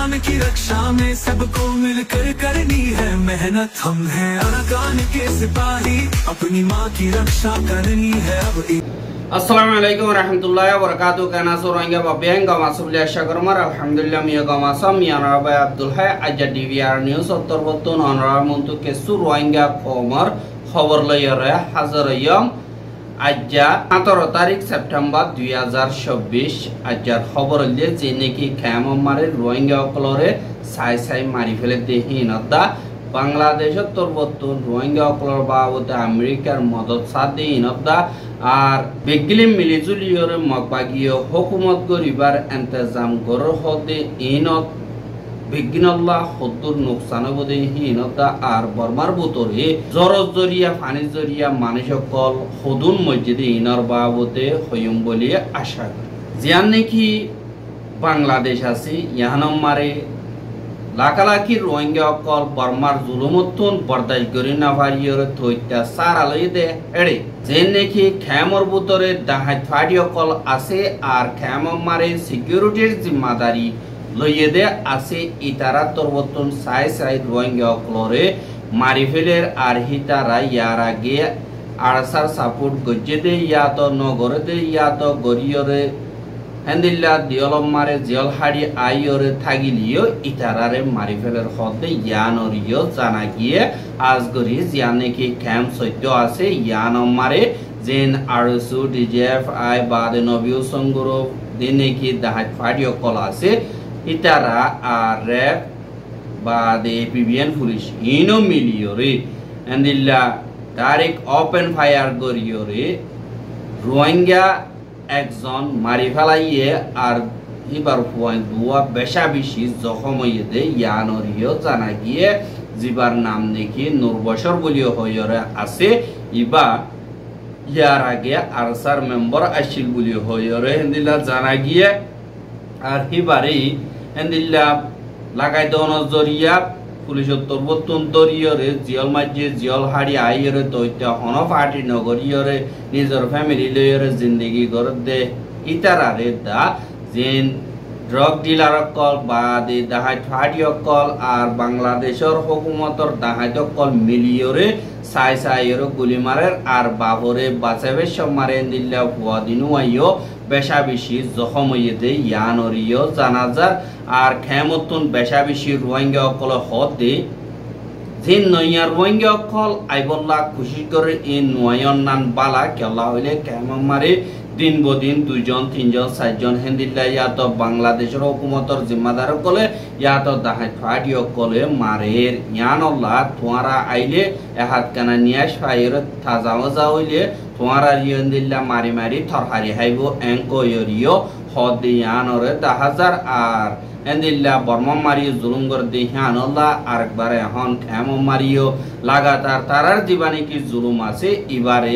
अरकान की रक्षा में सबको मिलकर करनी है मेहनत। हम हैं अरकान के सिपाही, अपनी माँ की रक्षा करनी है अब। Assalamualaikum warahmatullahi wabarakatuh. Kana Rohingya babeng gama sublia shakarmar alhamdulillah miya gama sam miya Rabai Abdul Hai aja DVR news ottorbotun onra muntu ke Rohingya komar খবর লইরে হাজার ইয়ম আজ্জা 17 তারিখ সেপ্টেম্বর 2024 আজ্জার খবর হইলে যে নাকি খেমামারে রোহিঙ্গা অকলরে সাই সাই মারি ফেলে দেহিনতা বাংলাদেশের তরবতুন রোহিঙ্গা অকলর বাবদে আমেরিকার মদত সাদিনতা আর বেগলিম মিলিজুলিয়রে মকবাগিয় হুকুমত গরিবার ইন্তজাম গর হতে ইনত বিজ্ঞানল্লাহ হদ্দুর নোকসান বদে হীনতা আর বর্মার বুতরে জরজ জরিয়া ফানি জরিয়া মানুষ সকল হদুন মসজিদে ইনর বাবদে হইম বলে আশা করি জিয়ান নাকি বাংলাদেশ আছে ইয়াহানম মারে লাখালাখি রোহিঙ্গা অকল বর্মার জুলুমতুন বরদাস্ত করি না পারিয়র থইতা সার আলই দে এড়ে যে নাকি খেমর বুতরে দাহাত ফাড়ি অকল আছে আর খেমম মারে সিকিউরিটির জিম্মাদারি লইয়ে দে আছে ইতারা তরবতন সাই সাই রোহিঙ্গা অকলরে মারি ফেলের আর হিতারা ইয়ার আগে আরসার সাপোর্ট গজ্জে দে ইয়া তো নগরে দে ইয়া তো গরিয়রে হেন্দিল্লা দিয়লম মারে জিয়ল হাড়ি আইয়রে থাকিলিও ইতারারে মারি ফেলের হদে ইয়ানরিও জানা গিয়ে আজগরি জিয়ান নাকি ক্যাম্প সত্য আছে ইয়ানম মারে জেন আরসু ডিজেএফ আই বাদে নবিউ সংগুর দিন নাকি দাহাত ফাড়ি অকল আছে ইতারা আর র্যাব বা পিবিএন পুলিশ ইনো মিলিয়রে এন্দিল্লা ডাইরেক্ট ওপেন ফায়ার করিয়রে রোহিঙ্গা একজন মারি ফেলাইয়ে আর এবার পয়েন্ট দুয়া বেশা বেশি জখম হইয়ে দে ইয়ানরিও জানা গিয়ে জিবার নাম নাকি নূরবশর বলিও হইরে আছে ইবা ইয়ার আগে আরসার মেম্বার আসিল বলিও হইরে এন্দিল্লা জানা গিয়ে আর হিবারে এন্দিল্লা লাগাই দন জরিয়া পুলিশের তরবতুন দরিয়রে জিয়ল মাঝে জিয়ল হাড়ি আইয়রে তৈতা হন পার্টি নগরিয়রে নিজের ফ্যামিলি লইয়রে জিন্দগি গড় দে ইতারারে দা যেন ড্রাগ ডিলার কল বা দে দাহাই ফাড়ি কল আর বাংলাদেশের হুকুমতর দাহাই কল মিলিয়রে সাই সাইয়রে গুলি মারের আর বাবরে বাঁচাবে সব মারে দিল্লা ভুয়া দিনু আইও বেশা বেশি জখম হইয়ে দে ইয়ানরিও জানাজার আর খেমতুন বেশা বেশি রোহিঙ্গা অকল হদে যে নইয়া রোহিঙ্গা অকল আইবল্লা খুশি করে এই নয়ন নান বালা কেলা হইলে খেমারে দিন বদিন দুইজন তিনজন চারজন হেন্দিল্লা ইয়াত বাংলাদেশের হুকুমতর জিম্মাদার কলে ইয়াত দাহাই ফাড়ি অকলে মারের ইয়ানল্লা তোয়ারা আইলে এহাত কানা নিয়াস ফাইর তাজা মজা হইলে তোয়ারা রিয়ন্দিল্লা মারি মারি থরহারি হাইব এঙ্কয়রিও হদে ইয়ানরে দাহাজার আর এন্দিল্লা বর্মা মারিও জুলুম করে দেহানল্লা আরেকবার এখন খেম মারিও লাগাতার তারার জীবনে কি জুলুম আছে এবারে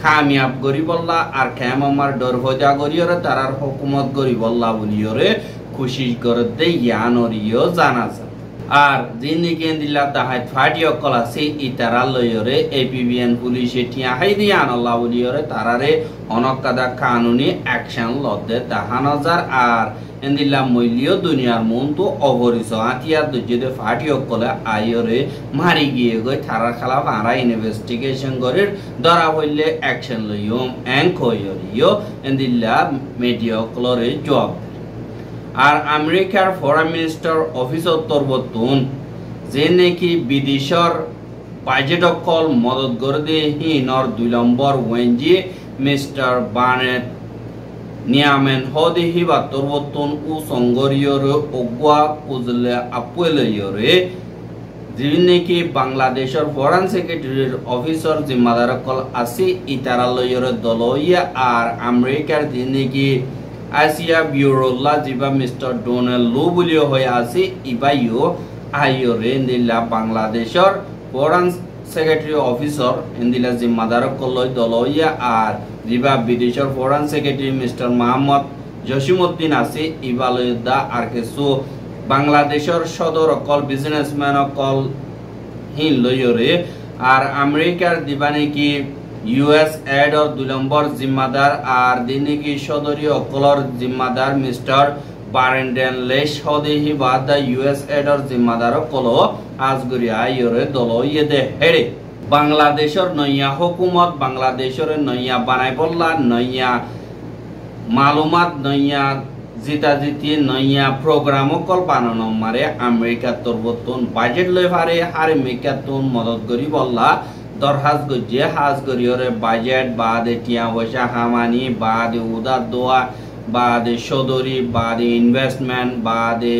কামিয়াব গরিবল্লা আর খেমার ডর ভজা গরিয়রে তারার হুকুমত গরিবল্লা বলিয়রে খুশি করে দে ইয়ানরিও জানা যায় আর জিন্দিকে দিল্লা দাহাই ফাড়ি অকল আছে ইতারা লইয়রে এপিবিএন পুলিশে টিয়া হাই দিয়ে আনল্লা বলিয়রে তারারে অনকাদা কানুনি অ্যাকশন লদ্দে দাহানজার আর এন্দিল্লা মইলিও দুনিয়ার মন তো অবরিস আতিয়ার দুজেদে ফাটি অকলে আইয়রে মারি গিয়ে গই থারার খালা মারা ইনভেস্টিগেশন করে ধরা হইলে অ্যাকশন লইয়ম এঙ্কয়রিও এন্দিল্লা মিডিয়া অকলরে জব আর আমেরিকার ফরেন মিনিস্টার অফিসর তরবতুন যে নাকি বিদেশর বাজেট অকল মদত করে দে হিনর 2 নম্বর ওয়েনজি মিস্টার বার্নেট নিয়ামেন হদে হিবা তরবতুন ও সংগরিয়রে ওগুয়া পুজলে আপুয়েলয়রে যিনি নাকি বাংলাদেশের ফরেন সেক্রেটারির অফিসর জিম্মাদার কল আছে ইতারালয়রে দলইয়া আর আমেরিকার যিনি নাকি আসিয়া বিউরোল্লা জিবা মিস্টার ডোনাল্ড লু বলিও হয়ে আছে ইবাইও আইয়রে নিলা বাংলাদেশের ফরেন সেক্রেটারি অফিসর ইন্দিলা জিম্মাদার কলই দলইয়া আর জিবা বিদেশের foreign secretary mister Mohammad Jasimuddin আছে ইবালয়দা আর কিছু বাংলাদেশের সদর অকল বিজনেসম্যান অকল হিন লইয়রে আর আমেরিকার দিবানে কি ইউএস এডর 2 নম্বর জিম্মাদার আর দিনে কি সদরীয় অকলর জিম্মাদার মিস্টার বারেন্ডেন লেশ হদেহি বাদা ইউএস এডর জিম্মাদার কলো আজগরি আইরে দল ইয়েদে হেড়ে বাংলাদেশের নইয়া হুকুমত বাংলাদেশের নইয়া বানাই বললা নইয়া মালুমাত নইয়া জিতাজিতি নইয়া প্রোগ্রাম কল বানানো মারে আমেরিকা তরবতন বাজেট লই পারে হারে মেকাতুন মদত করি বললা দরহাজ গজে হাজ করিয়রে বাজেট বাদে টিয়া পয়সা হামানি বাদে উদার দোয়া বাদে সদরি বাদে ইনভেস্টমেন্ট বাদে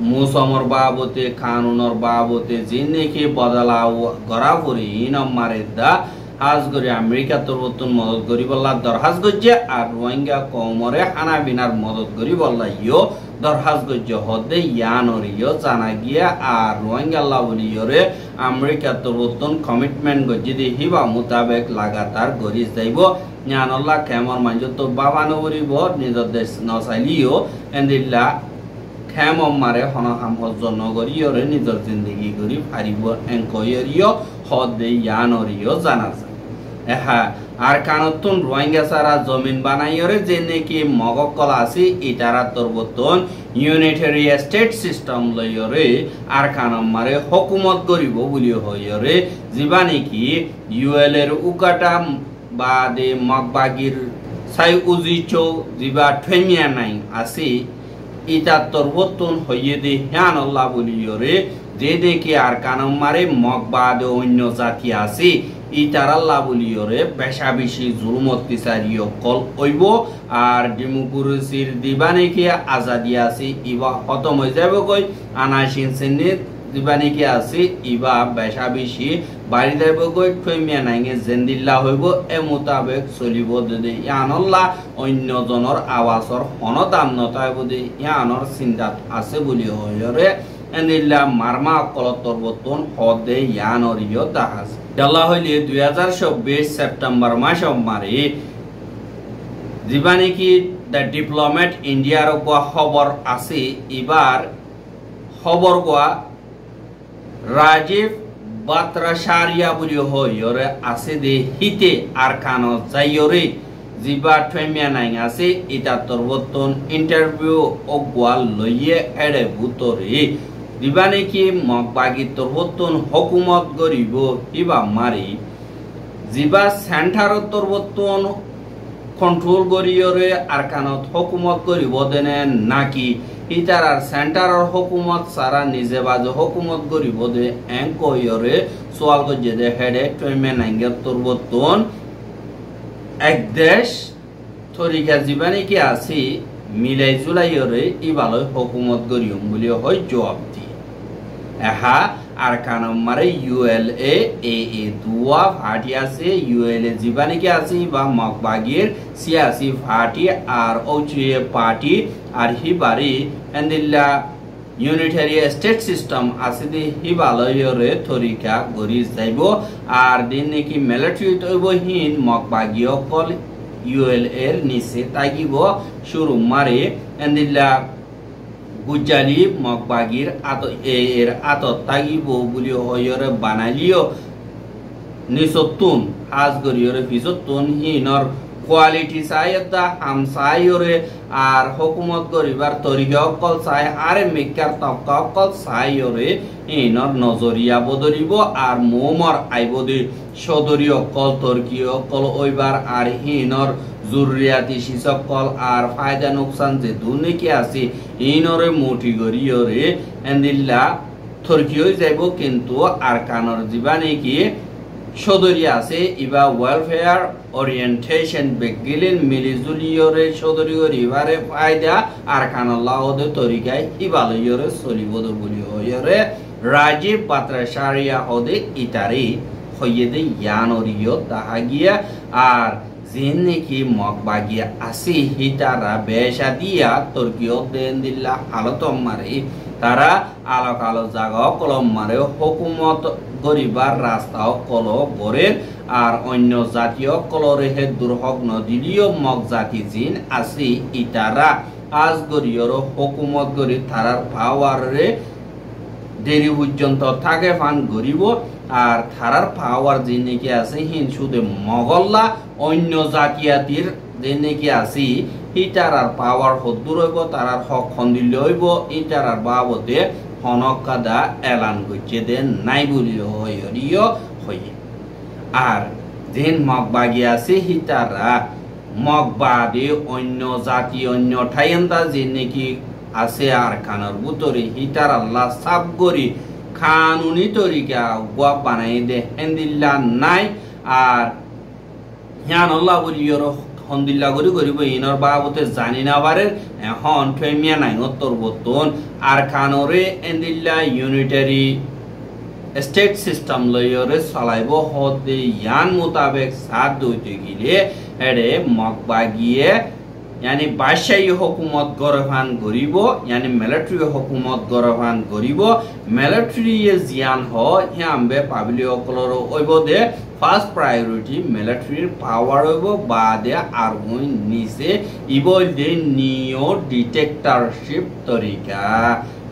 মুসমর বাবতে কানুনর বাবতে জিন্দেকি বদলাও গড়া পরি ইনম মারে দা হাজ করি আমেরিকা তরবতন মদত করি বললা দরহাজ গজে আর রোহিঙ্গা কমরে হানা বিনার মদত করি বললা ইয়ো দরহাজ গজে হদে ইয়ানরিও জানা গিয়া আর রোহিঙ্গা লাবলিয়রে আমেরিকা তরবতন কমিটমেন্ট গজে দি হিবা মোতাবেক লাগাতার গরি যাইব জ্ঞানল্লা খেমর মাঞ্জত বাবানো করিব নিজের দেশ নচাইলিও এন্দিল্লা খেম মারে হনহাম হজন নগরীয়রে নিজের জিন্দগি করি ফারিব এঙ্কয়রিও হদে ইয়ানরিও জানা যায় এহা আর কানতুন রোহিঙ্গা সারা জমিন বানাইয়রে যে নাকি মগকল আছে ইতারা তরবতন ইউনিটারি স্টেট সিস্টেম লইয়রে আর কানম মারে হুকুমত করিব বলি হইয়রে জিবা নাকি ইউএল এর উকাটা বাদে মগবাগির সাই উজিচো জিবা ঠেমিয়া নাই আছে ইতা তরবতন হইয়ে দে হ্যান আল্লাহ বলিয়রে যে দেখি আর কানম মারে মগবাদে অন্য জাতি আছে ইতারাল্লাহ বলিয়রে বেশা বেশি জুলুম অত্যাচারীয় কল হইব আর ডেমোক্রেসির দিবা নাকি আজাদি আছে ইবা খতম হয়ে যাবে কই আনাসিন শ্রেণীর দিবা নাকি আছে ইবা বেশা বেশি বাড়ি যাইব কই ঠেমিয়া নাইগে জেন্দিল্লা হইব এ মোতাবেক চলিব যদি ইয়ানল্লাহ অন্যজনের আওয়াজর হনদাম নতাইব যদি ইয়ানর চিন্তাত আছে বলি হইরে এনিল্লা মারমা কলতর বতন হদে ইয়ানরিও দাহাজ ডালা হইলে 2024 সেপ্টেম্বর মাস মারে যিবা নাকি দ্য ডিপ্লোমেট ইন্ডিয়ার গোয়া খবর আছে এবার খবর গোয়া রাজীব বাত্রাশারিয়া বলি হইরে আছে দে হিতে আর কানো যাইরে জিবা ঠেমিয়া নাই আছে ইটা তরবতন ইন্টারভিউ অগোয়া লইয়ে এড়ে ভুতরে দিবা নাকি মগবাগি তরবতন হুকুমত গরিব ইবা মারি জিবা সেন্টার তরবতন কন্ট্রোল গরিয়রে আর কানত হুকুমত গরিব দেনে নাকি ইতার আর সেন্টারের হুকুমত সারা নিজে বাজে হুকুমত গরিব দে এঙ্কয়রে সোয়াল গজে দে হেডে টয়মে নাঙ্গে তরবতন এক দেশ তরিকা জিবা নাকি আছে মিলাই জুলাইরে ইবালয় হুকুমত গরিয়ম বলি হয় জবাব দি এহা আর কানম মারে ইউএলএ এ দুয়া ফাটি আছে ইউএলএ জিবা নাকি আছে বা মগবাগির সিয়াসি ফাটি আর ওচিয়ে পার্টি আর হিবারি এন্দিল্লা ইউনিটারি স্টেট সিস্টেম আছে দি হিবালয়রে তরিকা গরি যাইব আর দিন নাকি মিলিটারি তৈব হিন মগবাগিও কল ইউএল এর নিচে তাগিব শুরু মারে এন্দিল্লা গুজালি মগবাগির এর আতত তাগিব বলি হইরে বানালিও নিসতুন হাজ গরিয়রে ফিজতুন হিনর কোয়ালিটি চাইদা হাম চাইরে আর হুকুমত করিবার তরিকা অকল চাই আর মেকার তবকা অকল চাইরে হিনর নজরিয়া বদলিব আর মোমর আইবদি সদরি অকল তর্কি অকল ওইবার আর হিনর জরুরিয়াতি শিসকল আর ফায়দা নোকসান যে দুর্নীতি আছে ইনরে মোটি গরিয়রে এন্দিল্লা তর্কি হয়ে যাইব কিন্তু আর কানর জিবা নাকি সদরি আছে ইবা ওয়েলফেয়ার ওরিয়েন্টেশন বেগিলেন মিলিজুলিয়রে সদরি গরিবারে ফায়দা আর কানল্লাহ ওদের তরিকায় ইবালয়রে চলিব বলি হইরে রাজীব বাত্রাশারিয়া হদে ইতারি হইয়ে ইয়ানরিও তাহা গিয়া আর যেন নাকি মগবাগিয়া আসি হিতারা বেশা দিয়া তর্কিও দেন দিল্লা হালতম মারে তারা আলো কালো জাগা কলম মারে হুকুমত গরিবার রাস্তাও কল গড়ে আর অন্য জাতীয় কলরেহে দুর্হক নদিলিও মগ জাতি জিন আসি ইতারা আজ গরিয়র হুকুমত গরি তারার পাওয়ারে দেরি পর্যন্ত থাকে ফান গরিব আর থারার পাওয়ার যে নাকি আছে হিন শুধু মগল্লা অন্য জাতিয়াতির যে নাকি আসি হিটার আর পাওয়ার হদ্দুর হইব তারার হক খন্দিল হইব ইটার আর বাবদে হনক কাদা এলান করছে দেন নাই বলি হইয় হইয়ে আর যেন মগ বাগি আছে হিটাররা মগ বাদে অন্য জাতি অন্য ঠাইন্দা যে নাকি আছে আর খানার ভিতরে হিটার আল্লাহ সাব করি খানুনি তরিকা গুয়া বানাই দে হেন্দিল্লা নাই আর হিয়ান আল্লাহ বলি হন্দিল্লা করি করিব ইনর বাবতে জানি না পারে এখন ফেমিয়া নাই উত্তর বর্তন আর খানরে এন্দিল্লা ইউনিটারি স্টেট সিস্টেম লয়রে চলাইব হতে ইয়ান মোতাবেক সাথ দইতে গিলে এড়ে মগবাগিয়ে यानी बादशाही हुकूमत गरफान गरीबो यानी मिलिट्री हुकूमत गरफान गरीबो मिलिट्री ये जियान हो यहाँ बे पाब्लिक कलर ओइबो दे फर्स्ट प्रायोरिटी मिलिट्री पावर ओइबो बादे आर्मी निसे इबो दे नियो डिटेक्टरशिप तरीका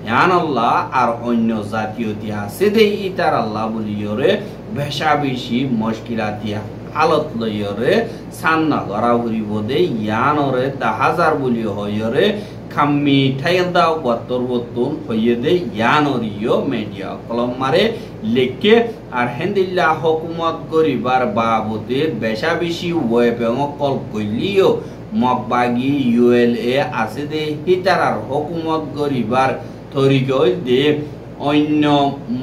यान अल्लाह आर अन्य जातीय दिया सेदे इतार अल्लाह बोलियोरे बेशा बेशी मुश्किलात दिया हालत लयरे सान्ना गरा हुरी बोदे यानरे 10,000 बोली होयरे खाम्मी ठायदा बत्तर बत्तुन होयदे यानरियो मीडिया कलम मारे लेके আর হেন্দিল্লা হুকুমত গরিবার বাবদে বেশা বেশি ওয়েবং কল কইলিও মগবাগি ইউএলএ আছে দে হিতারার হুকুমত গরিবার তরিকই দে অন্য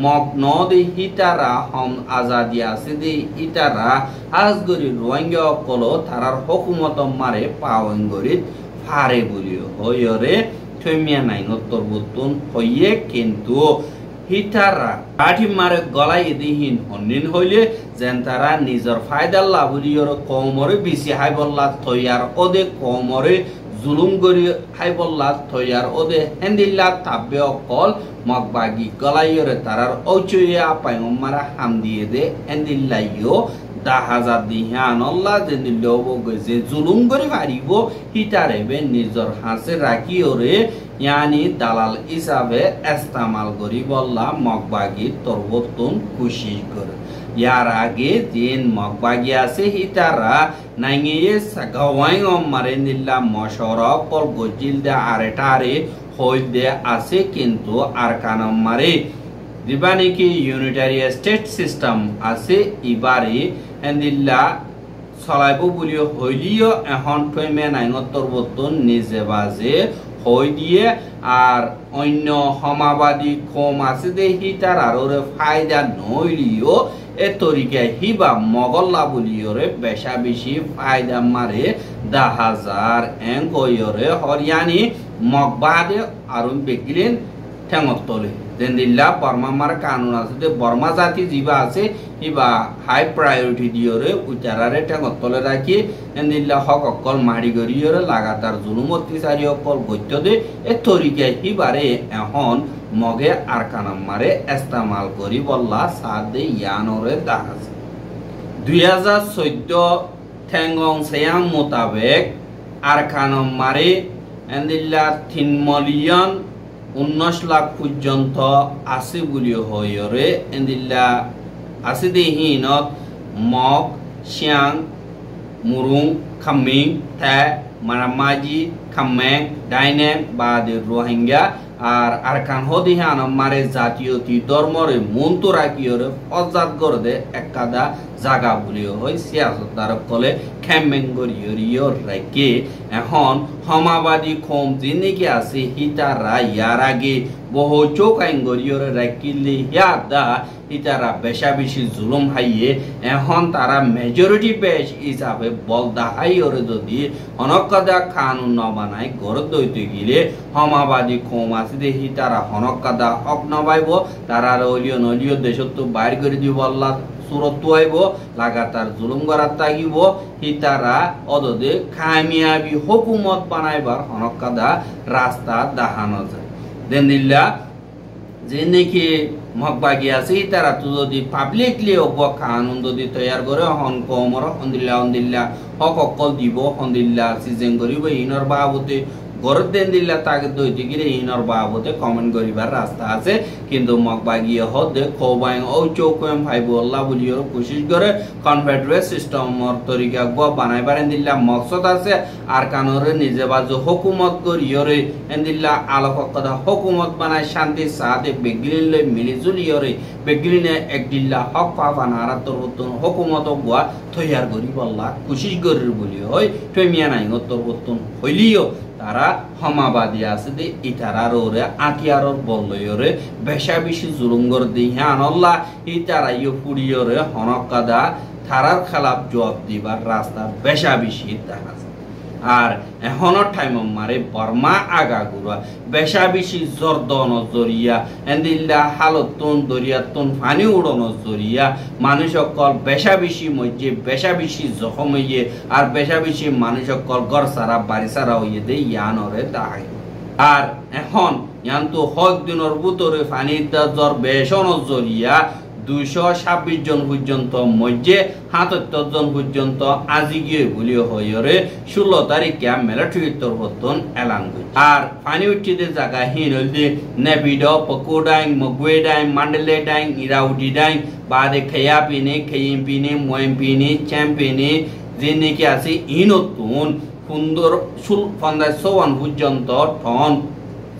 মগ্ন দে হিতারা হম আজাদি আছে দে হিতারা আজগরি রোহিঙ্গা কলো তারার হুকুমত মারে পাওয়াঙ্গরি ফারে বলিও হয়রে থমিয়া নাই উত্তর বতুন হইয়ে কিন্তু হিতারা কাঠি মারে গলাই দিহিন হন্নিন হইলে যেন তারা নিজের ফায়দা লাভ বলিওর কমরে বেশি হাইবল্লা তৈয়ার ওদে কমরে জুলুম গরি হাইবল্লা তৈয়ার ওদে হেন্দিল্লা তাব্বে অকল মগবাগি গলাইরে তারার ঔচইয়া পায়ম্মারা হাম দিয়ে দে হেন্দিল্লাইও 10,000 দিহান আল্লাহ জেন্দিল্লো বগজে জুলুম গরি পারিব হিতারেবে নিজর হাসে রাখি ওরে यानी दालाल हिसाबे इस्तेमाल करी बल्ला मगबागी तोरबतुन कोशिश कर यार आगे जिन मगबागी आसे हितारा नांगिये सगावाई मारे निल्ला मशरा कल गजिल दे आरेटारे होय दे आसे किंतु आरकान मारे दिबानी की यूनिटरी स्टेट सिस्टम आसे इबारे एंदिल्ला सलाइबो बुलियो হইলিও এখন টয়মে নাইনত্তর বতন নিজে বাজে হই দিয়ে আর অন্য সমাবাদী কম আছে দে হিতার আররে ফায়দা নইলিও এ তরিকা হিবা মগল্লা বলিওরে বেশা বেশি ফায়দা মারে 10,000 এং কইরে হরিয়ানি মগবাদে আরুন বেগিলেন ঠেঙতলে জেন্দিল্লা বর্মা মার কানুন আছে দে বর্মা জাতি জিবা আছে ইবা হাই প্রায়োরিটি দিওরে উচারারে ঠেঙতলে রাখি জেন্দিল্লা হক অকল মারি গরিয়রে লাগাতার জুলুম অত্যাচারী অকল গত্য দে এ তরিকা হিবারে এখন মগে আরকানাম মারে ইস্তেমাল করি বল্লা সাদ দে ইয়ানরে দাহাজ 2014 ঠেঙ্গং সেয়াম মোতাবেক আরকানাম মারে এন্দিল্লা 3 মিলিয়ন 19 লাখ পর্যন্ত আছে বলি হয়রে এন্দিল্লা আছে দেহিনত মগ শিয়াং মুরুং খামিং থা মারামাজি খামে ডাইনে বাদে রোহিঙ্গা আর আরকান হদিহান মারে জাতীয়তি ধর্মরে মন্তু রাখিয়রে অজাত গরদে একাদা জাগা বলিও হয় সিয়াসতদার কলে খেমেঙ্গরিয়রিয় রাখে এখন সমাবাদী খম জিনিকি আছে হিতারা ইয়ার আগে বহু চৌকাইঙ্গরিয়রে রাখিলে হিয়াদা হিতারা বেশা বেশি জুলুম হাইয়ে এখন তারা মেজরিটি পেশ হিসাবে বলদা হাইয়রে যদি অনকাদা কানুন ন বানায় গড় দইতে গিলে সমাবাদী খম আছে দে হিতারা হনকাদা হক নবাইব তারা অলিও নলিও দেশত্ব বাইর করে দিব আল্লাহ সুরত আইব লাগাতার জুলুম করার তাগিব হিতারা অদদে কামিয়াবি হুকুমত বানাইবার হনকাদা রাস্তা দেখানো যায় দেনিল্লা যে নাকি মগবাগি আছে তারা তো যদি পাবলিকলি অব কানুন যদি তৈয়ার করে হন কমর হন্দিল্লা হন্দিল্লা হক অকল দিব হন্দিল্লা সিজন করিব ইনর বাবতে গরত দেন দিল্লা তাকে দইতে গিয়ে ইনর বাবতে কমেন্ট করিবার রাস্তা আছে কিন্তু মকবাগিয়ে হদে খোবাই ও চৌকম ভাইবুল্লাহ বলিও কোশিশ করে কনফেডারেট সিস্টেমর তরিকা গো বানাইবার দিল্লা মকসদ আছে আর কানরে নিজে বাজু হুকুমত করিয়রে দিল্লা আলোককদা হুকুমত বানায় শান্তি সাথে বেগলিলে মিলিজুলিয়রে বেগলিনে এক দিল্লা হক পাবান আর তরবতন হুকুমত গোয়া তৈয়ার করি বল্লা কোশিশ করির বলি হয় টমিয়া নাই তরবতন হইলিও তারা হমাবাদী আছে দে ইতারার ওরে আতিয়ারর বললয়রে বেশা বেশি জুলুমগর দিহা আনল্লা ইতারা ইয়ে পুড়িয়রে হনকাদা থারার খেলাপ জবাব দিবার রাস্তা বেশা বেশি দেখা যায় আর এখনো টাইম মারে বর্মা আগাগুড়া বেশা বেশি জর্দন জরিয়া এন্দিল্লা হালতন দরিয়াতন ফানি উড়ন জরিয়া মানুষ সকল বেশা বেশি মধ্যে বেশা বেশি জখম হইয়ে আর বেশা বেশি মানুষ সকল ঘর সারা বাড়ি সারা হইয়ে দে ইয়ানরে দায় আর এখন ইয়ান তো হক দিনের ভিতরে ফানির জ্বর বেশন জরিয়া 226 জন পর্যন্ত মধ্যে 77 জন পর্যন্ত আজি গিয়ে বলিও হইরে 16 তারিখে মিলিটারি তরফতন এলান করছে আর পানি উঠিতে জায়গা হিন হইতে নেবিড পকোডাই মগুয়েডাই মান্ডলেডাই ইরাউডিডাই বাদে খেয়া পিনে খেইম পিনে ময়েম পিনে চ্যাম্পিনে যে নাকি আছে ইনতুন সুন্দর 1501 পর্যন্ত টন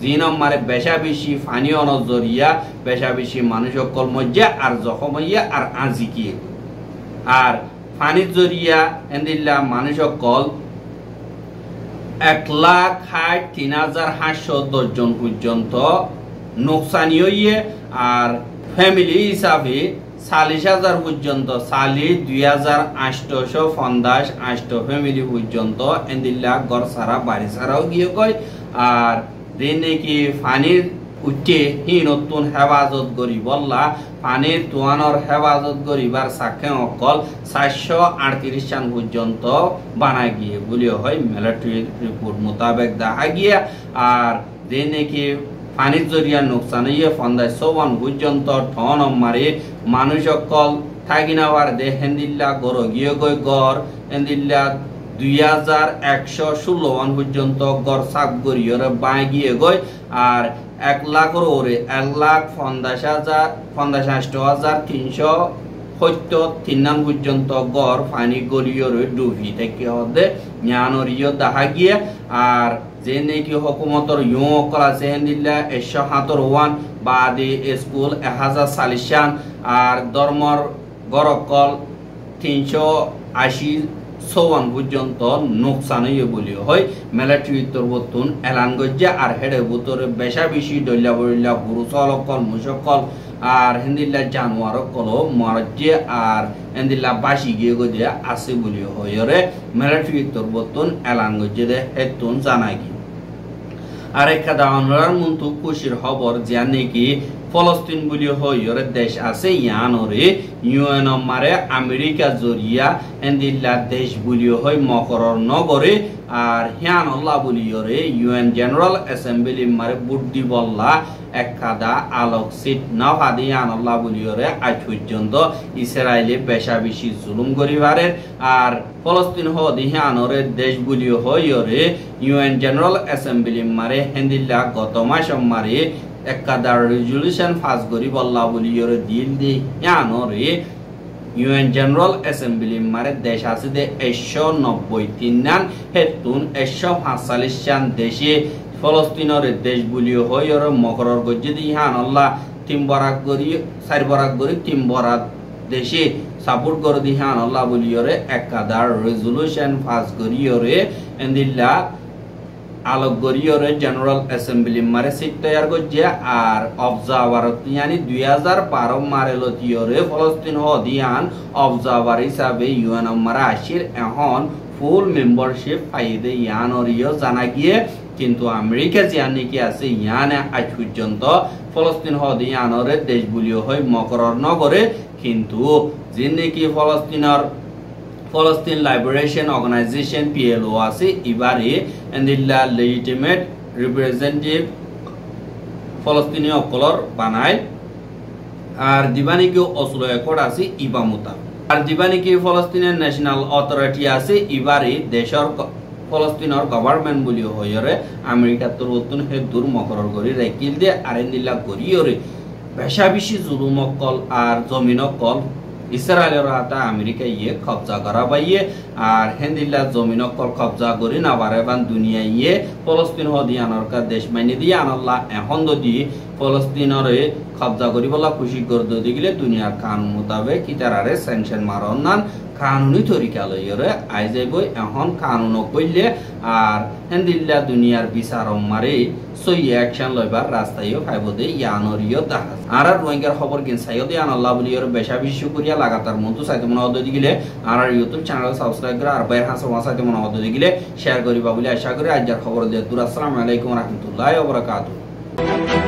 জিনম মারে বেশা বেশি ফানি অনজরিয়া বেশা বেশি মানুষ সকল মজ্জা আর জখম হইয়া আর আজিকিয়ে আর ফানি জরিয়া এন্দিল্লা মানুষ সকল 1,60,3,710 জন পর্যন্ত নোকসানি হইয়ে আর ফ্যামিলি হিসাবে 40,000 পর্যন্ত 2,850 ফ্যামিলি পর্যন্ত এন্দিল্লা ঘর সারা বাড়ি সারাও গিয়ে কয় আর নাকি পানির উঠে হি নতুন হেফাজত করি বললা পানির তোয়ানোর হেফাজত করিবার সাক্ষে অকল 438 সান পর্যন্ত বানায় গিয়ে বলিও হয় মিলিটারি রিপোর্ট মোতাবেক দেখা গিয়ে আর যে নাকি পানির জরিয়া নোকসান হইয়ে 1501 পর্যন্ত ঠন মারে মানুষ সকল থাকি নাবার দে হেন্দিল্লা গড় গিয়ে গই গড় হেন্দিল্লা 2,116 পর্যন্ত গড় সাপ গড়িয়ে বাই গিয়ে গই আর 1,00,000 ওরে 1,58,373 পর্যন্ত গড় পানি গড়িয়ে ডুবি থেকে হদে জ্ঞানরিয় দেখা গিয়ে আর যে নাকি হুকুমতর ইউ অকল আছে হেন্দিল্লা 171 বাদে স্কুল 1040 আর ধর্মর গড়কল 380 পর্যন্ত নোকসান হইয়ে বলি হয় মিলিটারি তরবতুন এলান গজ্জা আর হেডে ভিতরে বেশা বেশি ডল্লা বড়িল্লা গরু সকল মুসকল আর হেন্দিল্লা জানোয়ার কল মরজে আর হেন্দিল্লা বাসি গিয়ে গজে আছে বলি হইরে মিলিটারি তরবতুন এলান গজ্জে দে হেতুন জানাই কি আর একটা দাওয়ানোর মন্তু খুশির খবর যে নাকি ফলস্তিন বলি হইরে দেশ আছে ইয়ানরে ইউএন মারে আমেরিকা জরিয়া এন্দিল্লা দেশ বলি হয় মকরর নগরে আর হিয়ান আল্লাহ বলিয়রে ইউএন জেনারেল অ্যাসেম্বলি মারে বুদ্ধি বল্লা একাদা আলোক সিট না ফাদি হিয়ান আল্লাহ বলিয়রে আজ পর্যন্ত ইসরায়েলে বেশা বেশি জুলুম করিবারে আর ফলস্তিন হদি হিয়ানরে দেশ বলি হইরে ইউএন জেনারেল অ্যাসেম্বলি মারে হেন্দিল্লা গত মাস মারে একাদার রেজুলেশন পাস করি বল্লা বলিয়রে দিল দি হিয়ানরে ইউএন জেনারেল অ্যাসেম্বলি মারে দেশ আছে দে 193 নান হেতুন 145 সান দেশে ফলস্তিনের দেশ বলিও হয় আর মকরর গজ্জে দি হান আল্লাহ তিন বরাক করি 4 বরাক করি 3 বরাক দেশে সাপোর্ট করে দি হান আল্লাহ বলিওরে একাদার রেজুলেশন পাস করিওরে এন্দিল্লা আলোক গরিয়রে জেনারেল অ্যাসেম্বলি মারে সিট তৈয়ার করছে আর অবজারভার ইয়ানি 2012 মারে লতিয়রে ফলস্তিন হদিয়ান অবজারভার হিসাবে ইউএন মারা আসির এখন ফুল মেম্বারশিপ পাইদে ইয়ানরিও জানা গিয়ে কিন্তু আমেরিকা যে নাকি আছে ইয়ানে আজ পর্যন্ত ফলস্তিন হদিয়ানরে দেশ বলিও হয় মকরর নগরে কিন্তু যে নাকি ফলস্তিন লিবারেশন অর্গানাইজেশন PLO আছে এবারে এন্দিল্লা লেজিটিমেট রিপ্রেজেন্টেটিভ ফলস্তিনি অকলর বানায় আর দিবানিকে অসলো একর্ড আছে ইবা মোতাবেক আর দিবানিকে ফলস্তিনের ন্যাশনাল অথরিটি আছে এবারে দেশের ফলস্তিনৰ গভৰ্ণমেণ্ট বুলি হয়ৰে আমেৰিকাৰ তৰতুন হে দূৰ মকৰৰ কৰি ৰাখিল দে আৰেন্দিলা কৰিয়ৰে বেশা বেশি জুলুমকল আর জমিনকল ইসরায়েলের হাতে আমেরিকা ইয়ে কবজা করা বাইয়ে আর হেন্দিল্লা জমিনকল কবজা করি না পারে বান দুনিয়া ইয়ে ফলস্তিন হদিয়ানরকার দেশ মাইনে দিয়ে আনাল্লাহ এখন যদি ফলস্তিনরে কবজা করি বলা খুশি করে দিলে দুনিয়ার কানুন মোতাবেক ইতারারে স্যাংশন মারন নান কানুনি তরিকা লইরে আই যাইব এখন কানুন কইলে আর হেন্দিল্লা দুনিয়ার বিচার মারে সই অ্যাকশন লইবার রাস্তায়ও ফাইবদে ইয়ানরিও দেখা আর রোহিঙ্গার খবর কিন সাইয়দে আনাল্লাহ বলিয়র বেশা বেশি করিয়া লাগাতার মন্তু সাইতে মনে হদ দিগিলে আর ইউটিউব চ্যানেল সাবস্ক্রাইব করে আর বাইর হাসা সাইতে মনে হদ দিগিলে শেয়ার করিবা বলে আশা করি আজকের খবর দিয়ে আসসালামু আলাইকুম ওয়া রাহমাতুল্লাহি ওয়া বারাকাতুহু।